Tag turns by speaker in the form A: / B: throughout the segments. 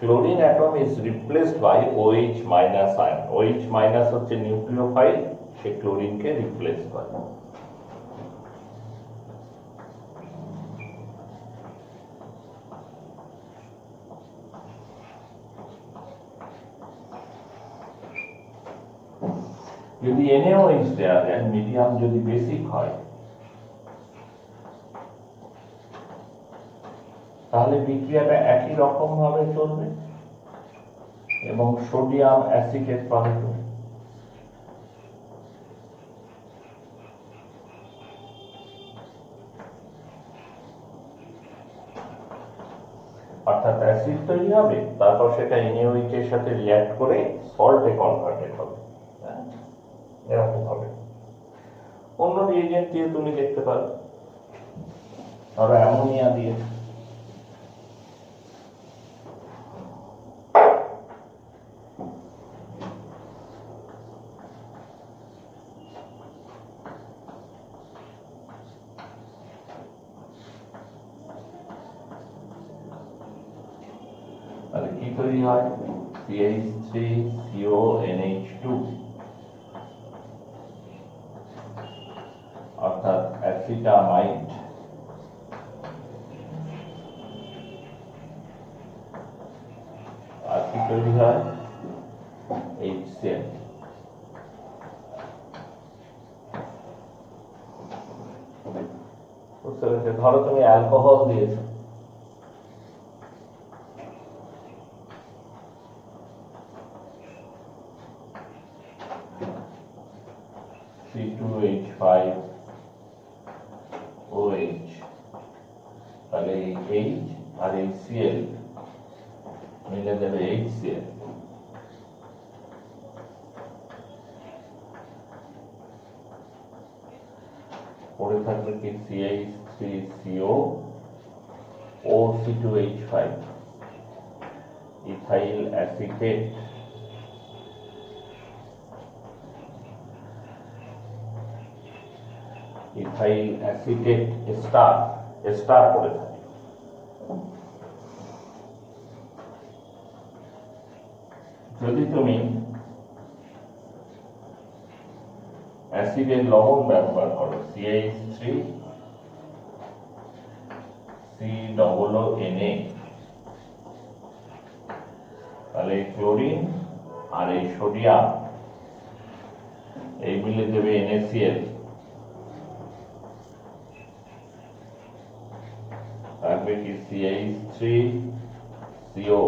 A: chlorine atom is replaced by OH minus ion. OH minus হচ্ছে nucleophile, সে ক্লোরিনকে replace করে। যদি NaOH দেওয়া যায়, মিডিয়াম যদি বেসিক হয়, তাহলে বিক্রিয়াটা একই রকম ভাবে চলবে এবং সোডিয়াম অ্যাসিটেট পাবে। অর্থাৎ অ্যাসিড তৈরি হবে, তারপর সেটা NaOH এর সাথে রিঅ্যাক্ট করে সল্টে কনভার্টেড হবে, এরকম হবে। অন্য রিএজেন্ট দিয়ে তুমি দেখতে পারো, ধরো অ্যামোনিয়া দিয়ে, তাহলে কি তৈরি হয়? CH3CONH2, অর্থাৎ অ্যাসিটামাইড। আর কি তৈরি হয়? HCl। বুঝতে পেরেছো? ধরো তুমি অ্যালকোহল দিয়েছো, C2H5OH, তাহলে এই H আর এই Cl মিলে যাবে HCl। পরে থাকবে কি? CH3CO OC2H5, ethyl acetate. Ethyl acetate star star করে থাকে। যদি তুমি অ্যাসিডের লবণ ব্যবহার করো, CH3COONA, তাহলে ক্লোরিন আর এই সোডিয়াম এই মিলে দেবে NaCl, থাকবে কি? CH3CO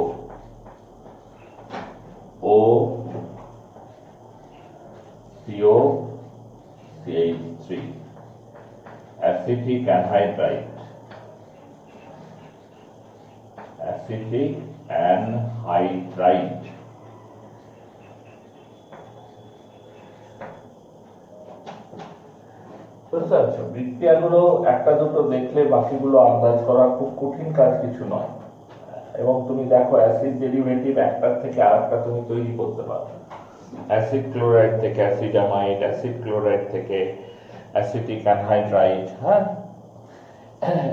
A: CH3, acetic anhydride, acetic anhydride. বুঝতে পারছো? বিক্রিয়াগুলো একটা দুটো দেখলে বাকিগুলো আন্দাজ করা খুব কঠিন কাজ কিছু নয়। এবং তুমি দেখো অ্যাসিড ডেরিভেটিভ একটার থেকে আরেকটা তুমি তৈরি করতে পারো। অ্যাসিড ক্লোরাইড থেকে অ্যাসিডামাইড, অ্যাসিড ক্লোরাইড থেকে অ্যাসিটিক অ্যানহাইড্রাইড, হ্যাঁ,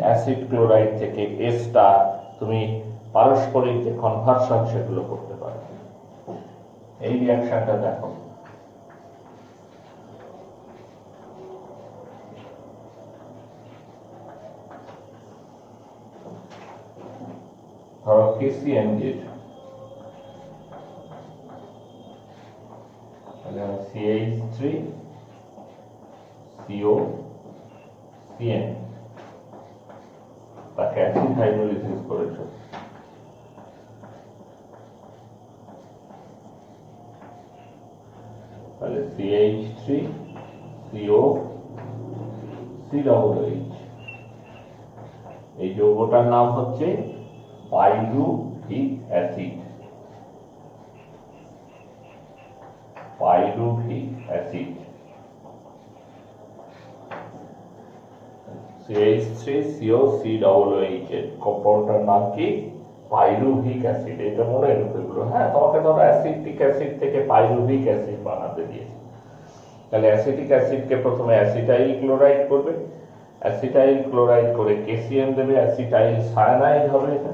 A: অ্যাসিড ক্লোরাইড থেকে এস্টার, তুমি পারস্পরিক যে কনভার্সন সেগুলো করতে পারো। এই রিঅ্যাকশনটা দেখো, ধরো KCN দিয়েছো, CH3COCN, তাকে অ্যাসিড হাইড্রোলিসিস করেছো, তাহলে CH3COCOH, এই যৌগটার নাম হচ্ছে pyruvic acid. Pyruvic acid, CH3COCOH এর কম্পাউন্ডটার নাম কি? Pyruvic acid. এটা মনে রেখে দিল। হ্যাঁ, তোমাকে ধরো অ্যাসিটিক অ্যাসিড থেকে পাইরুভিক অ্যাসিড বানাতে দিয়েছে, তাহলে অ্যাসিটিক অ্যাসিডকে প্রথমে অ্যাসিটাইল ক্লোরাইড করবে, অ্যাসিটাইল ক্লোরাইড করে KCN দেবে, অ্যাসিটাইল সায়ানাইড হবে এটা,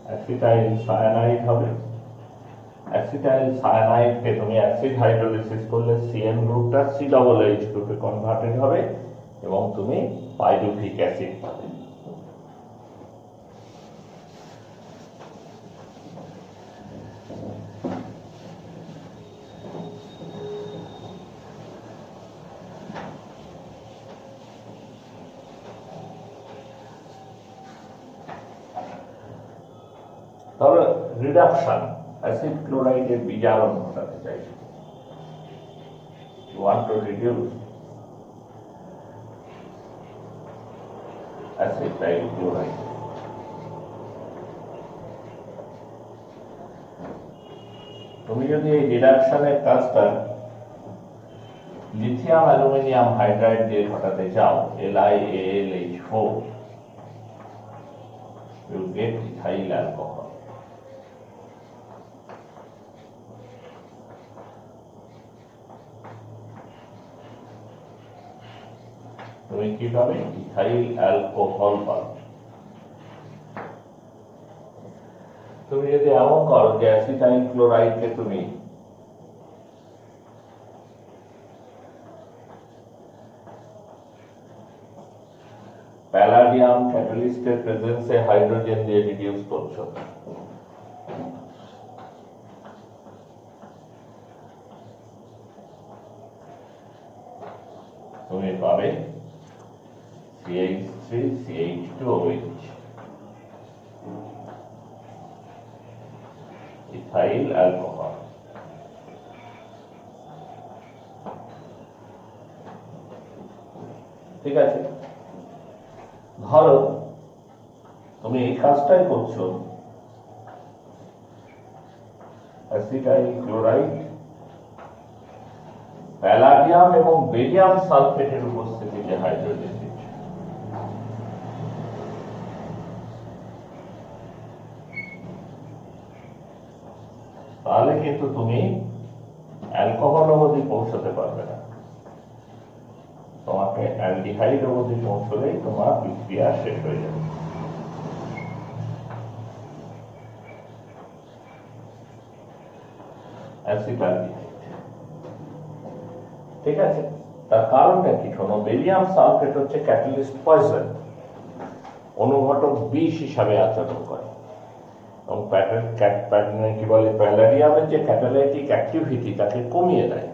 A: অ্যাসিটাইল সায়ানাইড হবে। অ্যাসিটাইল সায়ানাইডকে তুমি অ্যাসিড হাইড্রোলিসিস করলে সিএন গ্রুপটা COOH গ্রুপে কনভার্টেড হবে এবং তুমি পাইরুভিক অ্যাসিড পাবে। তাহলে রিডাকশন, অ্যাসিড ক্লোরাইডের বিজারণ ঘটাতে চাইছে। You want to reduce acid trichloride. তুমি যদি এই রিডাকশনের কাজটা লিথিয়াম অ্যালুমিনিয়াম হাইড্রাইড দিয়ে ঘটাতে চাও, LiAlH4, you get ethyl alcohol. তুমি কি পাবে? ইথাইল অ্যালকোহল পাবে। তুমি যদি এমন করো যে অ্যাসিটাইল ক্লোরাইডকে তুমি প্যালাডিয়াম ক্যাটালিস্টের প্রেজেন্সে হাইড্রোজেন দিয়ে রিডিউস করছো, তুমি পাবে CH3CH2OH, ইথাইল অ্যালকোহল। ঠিক আছে, ধরো তুমি এই কাজটাই করছো, অ্যাসিটাইল ক্লোরাইড প্যালাডিয়াম এবং বেরিয়াম সালফেটের উপস্থিতিতে হাইড্রোজেন দিচ্ছে। তাহলে কিন্তু তুমি অ্যালকোহল অবধি পৌঁছতে পারবে না, তোমাকে অ্যালডিহাইড অবধি পৌঁছলেই তোমার বিক্রিয়া শেষ হয়ে যাবে। অ্যাসিটালডিহাইড, ঠিক আছে। তার কারণটা কি? শোনো, বেরিয়াম সালফেট হচ্ছে ক্যাটালিস্ট পয়জন, অনুঘটক বিষ হিসাবে আচরণ করে এবং কি বলে প্যালাডিয়ামের যে ক্যাটালাইটিক অ্যাক্টিভিটি তাকে কমিয়ে দেয়।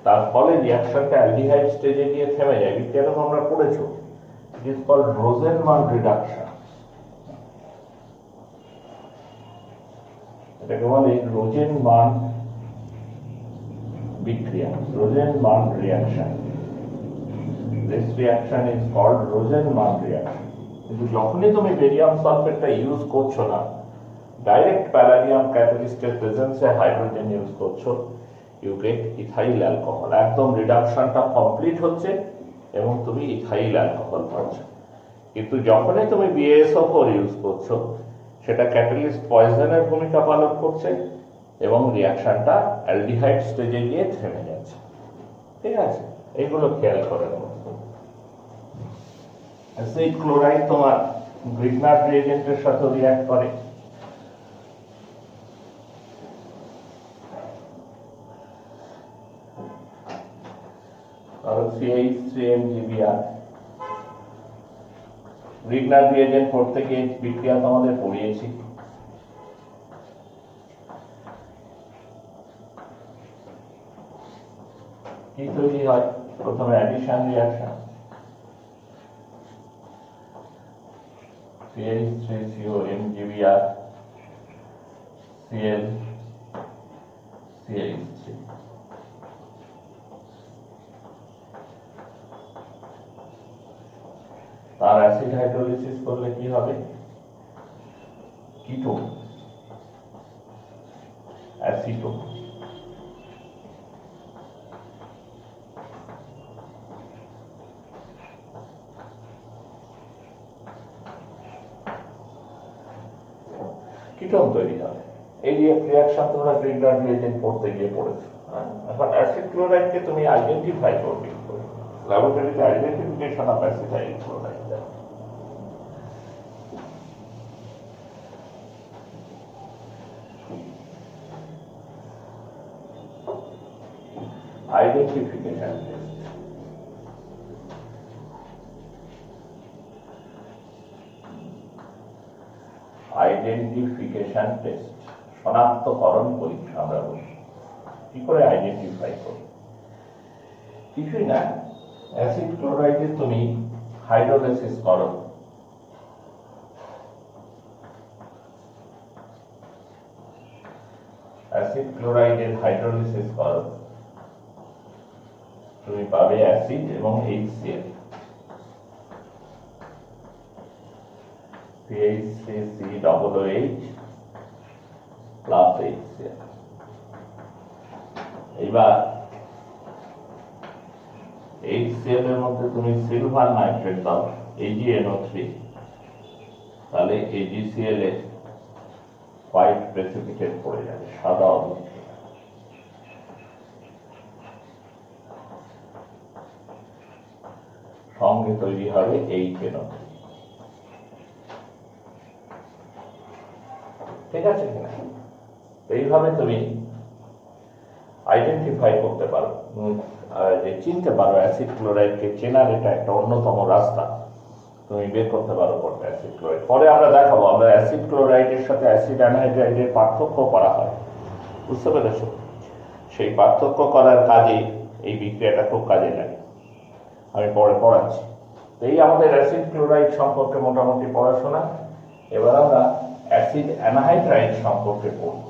A: তার ফলে রিয়াকশনটা অ্যালডিহাইড স্টেজে গিয়ে থেমে যায়। যেরকম আমরা পড়েছো, it is called Rosenmund reduction. এটাকে বলে রোজেনমান বিক্রিয়া, Rosenmund reaction. This reaction is called Rosenmund reaction. কিন্তু যখনই তুমি বেরিয়াম সালফেটটা ইউজ করছো না, ডাইরেক্ট প্যালাডিয়াম ক্যাটালিস্টের প্রেজেন্সে হাইড্রোজেন ইউজ করছো, ইউ গেট ইথাইল অ্যালকোহল। একদম রিডাকশনটা কমপ্লিট হচ্ছে এবং তুমি ইথাইল অ্যালকোহল পাচ্ছ। কিন্তু যখনই তুমি BaSO4 ইউজ করছো, সেটা ক্যাটালিস্ট পয়জনের ভূমিকা পালন করছে এবং রিয়াকশনটা অ্যালডিহাইড স্টেজে গিয়ে থেমে যাচ্ছে। ঠিক আছে, এইগুলো খেয়াল করে নেব। অ্যাসিড ক্লোরাইড তোমার গ্রিগনার রিয়েজেন্টের সাথে রিঅ্যাক্ট করে। CH3MgBr গ্রিগনার রিয়েজেন্ট পড়তে গিয়ে বিক্রিয়া তোমাদের পড়িয়েছি। কি তৈরি হয়? প্রথমে addition reaction, CH3COMgBr Cl CH3। তার অ্যাসিড হাইড্রোলিসিস করলে কি হবে? Ketone, acetone. কিটোন তৈরি হবে। এই রিঅ্যাকশন তোমরা গ্রিগনার রিয়েজেন্ট পড়তে গিয়ে পড়েছো। এখন অ্যাসিড ক্লোরাইডকে তুমি আইডেন্টিফাই করবে, ল্যাবরেটরিতে identification of acetyl chloride. Identification test. Identification test শনাক্তকরণ পরীক্ষা আমরা বলি। কি করে আইডেন্টিফাই করি? কিছুই না, অ্যাসিড ক্লোরাইডে তুমি হাইড্রোলাইসিস করো, অ্যাসিড ক্লোরাইডের হাইড্রোলাইসিস করো, তুমি পাবে অ্যাসিড এবং HCl, CH3COOH প্লাস HCl। এইবার HCl এর মধ্যে তুমি সিলভার নাইট্রেট দাও, AgNO3, তাহলে AgCl এর হোয়াইট প্রেসিপিটেট পড়ে যাবে, সাদা অবস্থা। সঙ্গে তৈরি হবে HNO3। ঠিক আছে কিনা? এইভাবে তুমি আইডেন্টিফাই করতে পারো, যে চিনতে পারো অ্যাসিড ক্লোরাইডকে চেনার এটা একটা অন্যতম রাস্তা। তুমি বের করতে পারো কোনটা অ্যাসিড ক্লোরাইড। পরে আমরা দেখাবো আমরা অ্যাসিড ক্লোরাইডের সাথে অ্যাসিড অ্যানহাইড্রাইডের পার্থক্য করা হয়, বুঝতে পেরেছ? সেই পার্থক্য করার কাজে এই বিক্রিয়াটা খুব কাজে লাগে, আমি পরে পড়াচ্ছি। এই আমাদের অ্যাসিড ক্লোরাইড সম্পর্কে মোটামুটি পড়াশোনা। এবার আমরা অ্যাসিড অ্যানহাইড্রাইড সম্পর্কে পড়ব।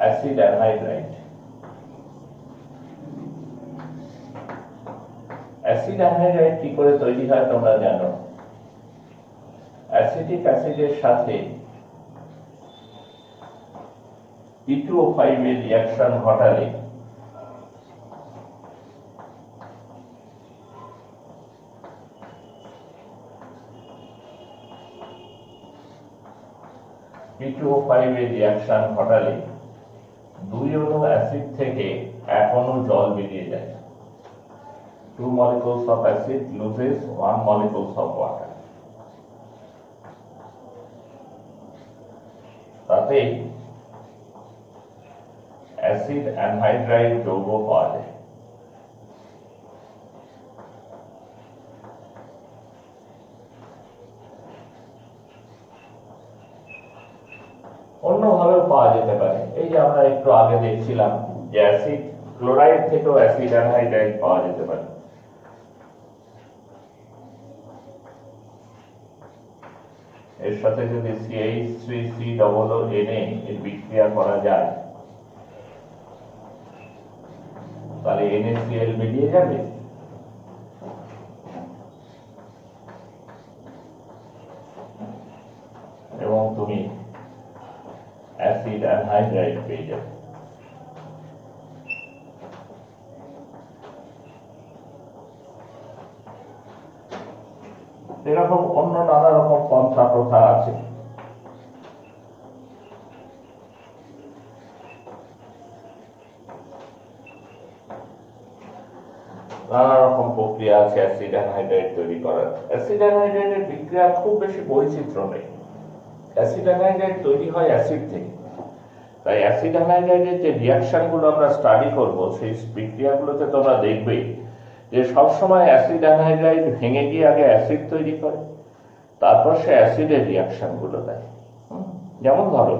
A: Acid anhydride. অ্যাসিড অ্যানহাইড্রাইড কি করে তৈরি হয় তোমরা জানো। অ্যাসিটিক অ্যাসিডের সাথে P2O5 এর রিঅ্যাকশন ঘটালে P2O5 এর রিঅ্যাকশন ঘটালে 2 অণু অ্যাসিড থেকে 1 অণু জল বেরিয়ে যায়। 2 molecules of acid loses 1 molecules of water। তাতে অ্যাসিড অ্যানহাইড্রাইড যৌগ পাওয়া যায়। অন্যভাবেও পাওয়া যেতে পারে। এই যে আমরা একটু আগে দেখছিলাম যে অ্যাসিড ক্লোরাইড থেকেও অ্যাসিড অ্যানহাইড্রাইড পাওয়া যেতে পারে। এর সাথে যদি CH3COONA এর বিক্রিয়া করা যায় তাহলে NaCl বেরিয়ে যাবে, এবং তুমি অ্যাসিড অ্যানহাইড্রাইড পেয়ে যাবে। এরকম অন্য নানা রকম পন্থা প্রথা আছে। নানা রকম প্রক্রিয়া আছে অ্যাসিড অ্যানহাইড্রাইড তৈরি করার। অ্যাসিড অ্যানহাইড্রাইডের বিক্রিয়া খুব বেশি বৈচিত্র্য নেই। অ্যাসিড অ্যানহাইড্রাইড তৈরি হয় অ্যাসিড থেকে, তাই অ্যাসিড অ্যানহাইড্রাইডের যে রিঅ্যাকশনগুলো আমরা স্টাডি করব সেই বিক্রিয়াগুলোতে তোমরা দেখবে যে সবসময় অ্যাসিড অ্যানহাইড্রাইড ভেঙে গিয়ে আগে অ্যাসিড তৈরি করে, তারপর সে অ্যাসিডের রিঅ্যাকশনগুলো দেয়। যেমন ধরো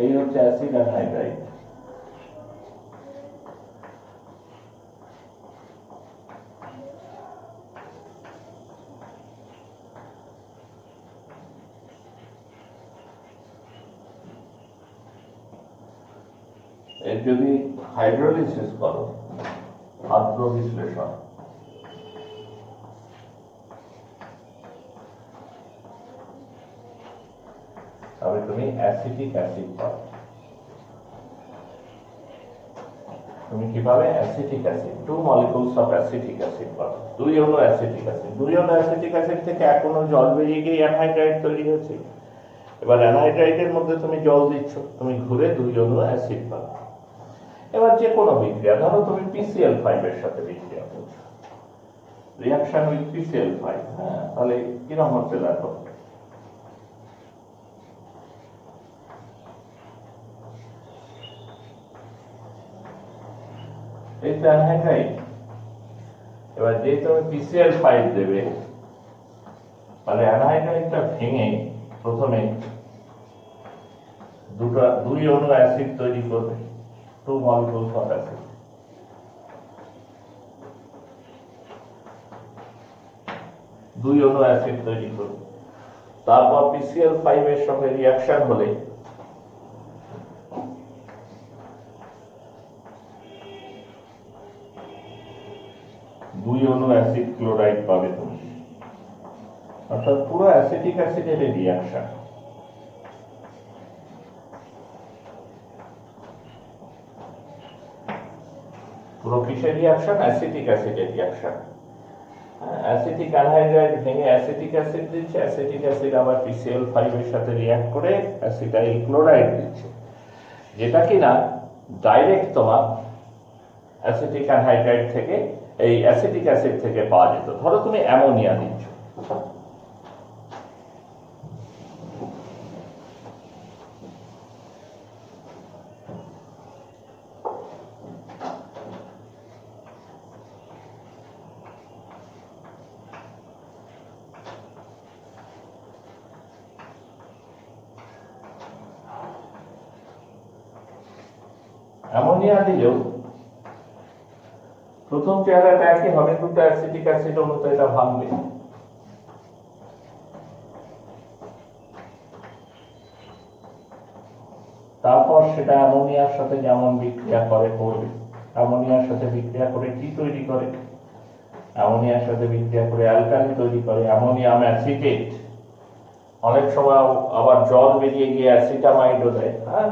A: এই হচ্ছে অ্যাসিড অ্যানহাইড্রাইড। এর যদি হাইড্রোলিসিস করো, আদ্র বিশ্লেষণ, তবে তুমি অ্যাসিটিক অ্যাসিড পাও। তুমি কি পাবে? Acetic acid, 2 molecules of acetic acid পাবে, 2 অণু অ্যাসিটিক অ্যাসিড। 2 অণু অ্যাসিটিক অ্যাসিড থেকে এক অণু জল বেরিয়ে গিয়ে অ্যানহাইড্রাইড তৈরি হয়েছে। এবার অ্যানহাইড্রাইডের মধ্যে তুমি জল দিচ্ছ, তুমি ঘুরে 2 অণু অ্যাসিড পাবে। এবার যে কোনো বিক্রিয়া, ধরো তুমি PCl5 এর সাথে বিক্রিয়া করছো, রিঅ্যাকশন উইথ PCl5, হ্যাঁ, তাহলে কিরকম হচ্ছে দেখো। এই তো অ্যানহাইড্রাইড। এবার যে তুমি PCl5 দেবে, তাহলে অ্যানহাইড্রাইডটা ভেঙে প্রথমে 2 অণু অ্যাসিড তৈরি করবে, 2 মলিকুলস অফ অ্যাসিড। দুই অণু অ্যাসিড তৈরি করবে। তারপর PCl5 এর সঙ্গে রিঅ্যাকশন হলে দুই অণু অ্যাসিড ক্লোরাইড পাবে তুমি, অর্থাৎ পুরো অ্যাসিটিক অ্যাসিডের রিঅ্যাকশন। পুরো কিসের রিঅ্যাকশন? অ্যাসিটিক অ্যাসিডের রিঅ্যাকশন। অ্যাসিটিক অ্যানহাইড্রাইড ভেঙে অ্যাসিটিক অ্যাসিড দিচ্ছে, অ্যাসিটিক অ্যাসিড আবার PCl5 এর সাথে রিঅ্যাক্ট করে অ্যাসিটাইল ক্লোরাইড দিচ্ছে, যেটা কিনা ডাইরেক্ট তোমার অ্যাসিটিক অ্যানহাইড্রাইড থেকে, এই অ্যাসিটিক অ্যাসিড থেকে পাওয়া যেত। ধরো তুমি অ্যামোনিয়া দিচ্ছ, অ্যামোনিয়া দিলেও প্রথম চেহারাটা একই হবে, দুটো অ্যাসিটিক অ্যাসিড অনুতে এটা ভাঙবে। তারপর সেটা অ্যামোনিয়ার সাথে যেমন বিক্রিয়া করবে, অ্যামোনিয়ার সাথে বিক্রিয়া করে কি তৈরি করে? অ্যামোনিয়ার সাথে বিক্রিয়া করে অ্যালকালি তৈরি করে, অ্যামোনিয়াম অ্যাসিটেট। অনেক সময় আবার জল বেরিয়ে গিয়ে অ্যাসিটামাইডও দেয়, হ্যাঁ।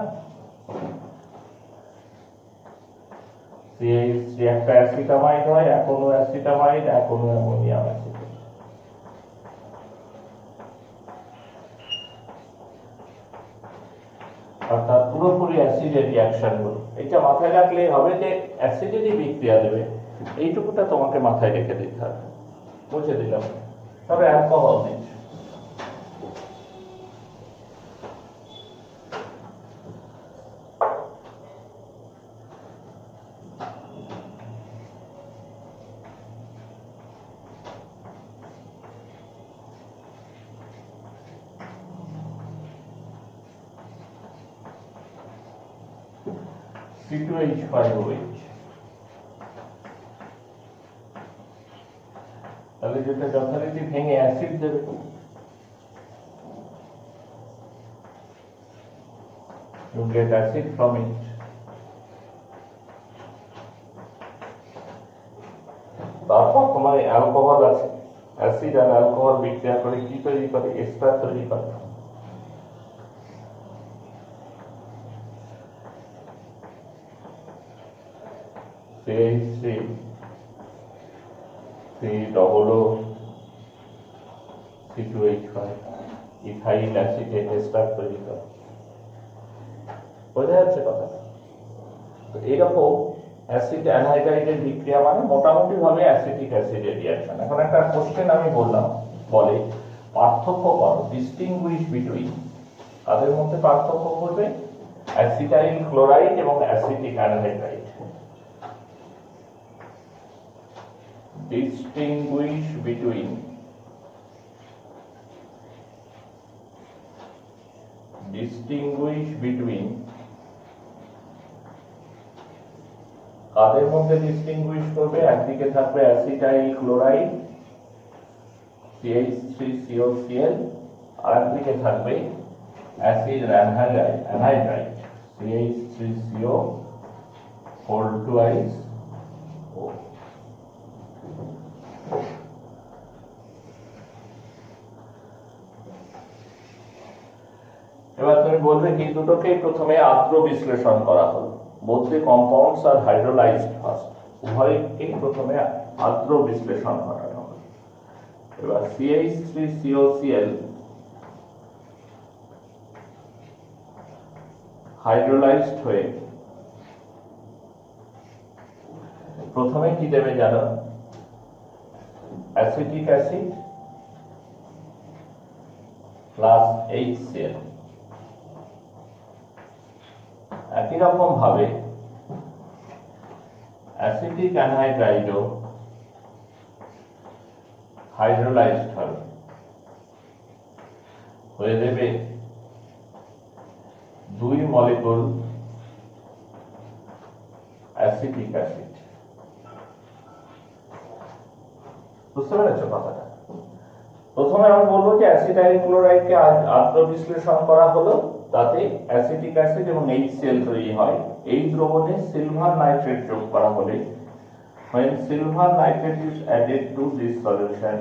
A: একটা অ্যাসিটামাইড হয়, এখনো অ্যাসিটামাইড, এখনো অ্যামোনিয়াম অ্যাসিটেট। অর্থাৎ পুরোপুরি অ্যাসিডের রিঅ্যাকশন গুলো, এটা মাথায় রাখলেই হবে যে অ্যাসিডেরই বিক্রিয়া দেবে, এইটুকুটা তোমাকে মাথায় রেখে দিতে হবে। বুঝে দিলাম। তবে অ্যালকোহল দিচ্ছে, C2H5OH। তাহলে যেটা যথারীতি ভেঙে অ্যাসিড দেবে, you get acid from it। তারপর তোমার অ্যালকোহল আছে, অ্যাসিড আর অ্যালকোহল বিক্রিয়া করে কি তৈরি করে? এস্টার তৈরি করে। CH3 C2H5 ethyl acetate ester তৈরি করে। বোঝা যাচ্ছে কথা? তো এইরকম অ্যাসিড অ্যানহাইড্রাইডের বিক্রিয়া মানে মোটামুটি ভাবে অ্যাসিটিক অ্যাসিডের রিঅ্যাকশন। এখন একটা কোশ্চেন আমি বললাম, বলে পার্থক্য করো, ডিস্টিংগুইশ বিটুইন, তাদের মধ্যে পার্থক্য করবে অ্যাসিটাইল ক্লোরাইড এবং অ্যাসিটিক অ্যানহাইড্রাইড। distinguish between কাদের মধ্যে ডিস্টিংগুইশ করবে? একদিকে থাকবে অ্যাসিটাইল ক্লোরাইড CH3COCl, আর একদিকে থাকবে acid anhydride CH3CO whole twice O। এবার তুমি বলবে কি দুটোকে প্রথমে আদ্র বিশ্লেষণ করা হলো, both the compounds are hydrolyzed first. উভয়কেই প্রথমে আর্দ্র বিশ্লেষণ ঘটানো হবে। এবার CH3COCl হাইড্রোলাইজড হয়ে প্রথমে কি দেবে জানো, অ্যাসিটিক অ্যাসিড প্লাস HCl। একই রকম ভাবে অ্যাসিটিক অ্যানহাইড্রাইডও হাইড্রোলাইজড হবে, হয়ে দেবে 2 মলিকুল অ্যাসিটিক অ্যাসিড। বুঝতে পেরেছো কথাটা? প্রথমে আমি বলবো যে অ্যাসিটাইল ক্লোরাইডকে আর্দ্র বিশ্লেষণ করা হলো, তাতে অ্যাসিটিক অ্যাসিড এবং HCl তৈরি হয়। এই দ্রবণে সিলভার নাইট্রেট যোগ করা হলে when silver nitrate is added to this solution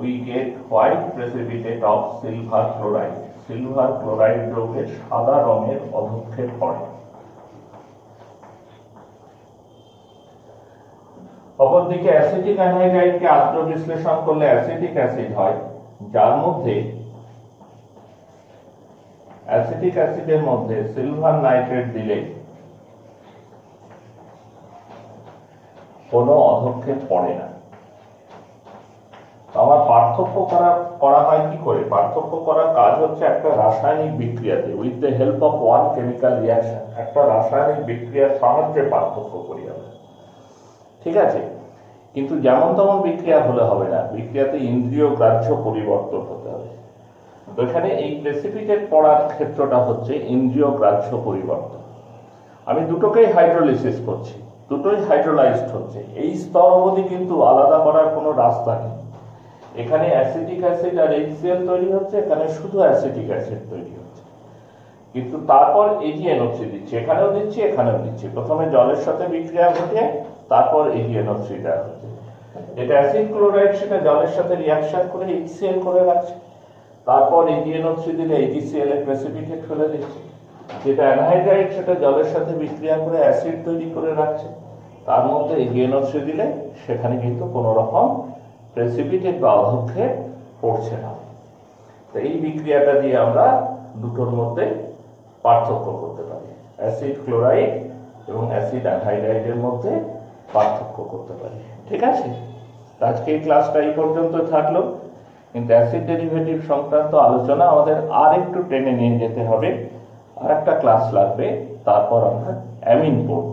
A: we get white precipitate of silver chloride। Silver chloride যৌগের সাদা রঙের অধক্ষেপ পড়ে। অপরদিকে অ্যাসিটিক অ্যানহাইড্রাইডকে আর্দ্র বিশ্লেষণ করলে অ্যাসিটিক অ্যাসিড হয়, যার মধ্যে অ্যাসিটিক অ্যাসিডের মধ্যে সিলভার নাইট্রেট দিলে কোনো অধক্ষেপ পড়ে না। আমার পার্থক্য করা হয় কি করে? পার্থক্য করার কাজ হচ্ছে একটা রাসায়নিক বিক্রিয়াতে with the help of one chemical reaction, একটা রাসায়নিক বিক্রিয়ার সাহায্যে পার্থক্য করি আমরা, ঠিক আছে? কিন্তু যেমন তেমন বিক্রিয়া হলে হবে না, বিক্রিয়াতে ইন্দ্রিয় গ্রাহ্য পরিবর্তন হতে হবে। তো এখানে এই প্রেসিপিটেট পড়ার ক্ষেত্রটা হচ্ছে ইন্দ্রিয় গ্রাহ্য পরিবর্তন। আমি দুটোকেই হাইড্রোলিসিস করছি, দুটোই হাইড্রোলাইজড হচ্ছে। এই স্তর অবধি কিন্তু আলাদা করার কোনো রাস্তা নেই। এখানে অ্যাসিটিক অ্যাসিড আর HCl তৈরি হচ্ছে, এখানে শুধু অ্যাসিটিক অ্যাসিড তৈরি হচ্ছে। কিন্তু তারপর AgNO3 দিচ্ছি, এখানেও দিচ্ছি, এখানেও দিচ্ছি। প্রথমে জলের সাথে বিক্রিয়া ঘটে, তারপর AgNO3 দেওয়া হচ্ছে। এটা অ্যাসিড ক্লোরাইড, সেটা জলের সাথে রিঅ্যাকশন করে HCl করে রাখছে, তারপর AgNO3 দিলে AgCl এর প্রেসিপিটেট ফেলে দিচ্ছে। যেটা অ্যানহাইড্রাইড, সেটা জলের সাথে বিক্রিয়া করে অ্যাসিড তৈরি করে রাখছে, তার মধ্যে AgNO3 দিলে সেখানে কিন্তু কোনো রকম প্রেসিপিটেট বা অধক্ষেপ পড়ছে না। তো এই বিক্রিয়াটা দিয়ে আমরা দুটোর মধ্যে পার্থক্য করতে পারি, অ্যাসিড ক্লোরাইড এবং অ্যাসিড অ্যানহাইড্রাইডের মধ্যে পার্থক্য করতে পারি। ঠিক আছে, আজকে এই ক্লাসটা এই পর্যন্ত থাকলো, কিন্তু অ্যাসিড ডেরিভেটিভ সংক্রান্ত আলোচনা আমাদের আর একটু টেনে নিয়ে যেতে হবে, আর একটা ক্লাস লাগবে, তারপর আমরা অ্যামিন পড়ব।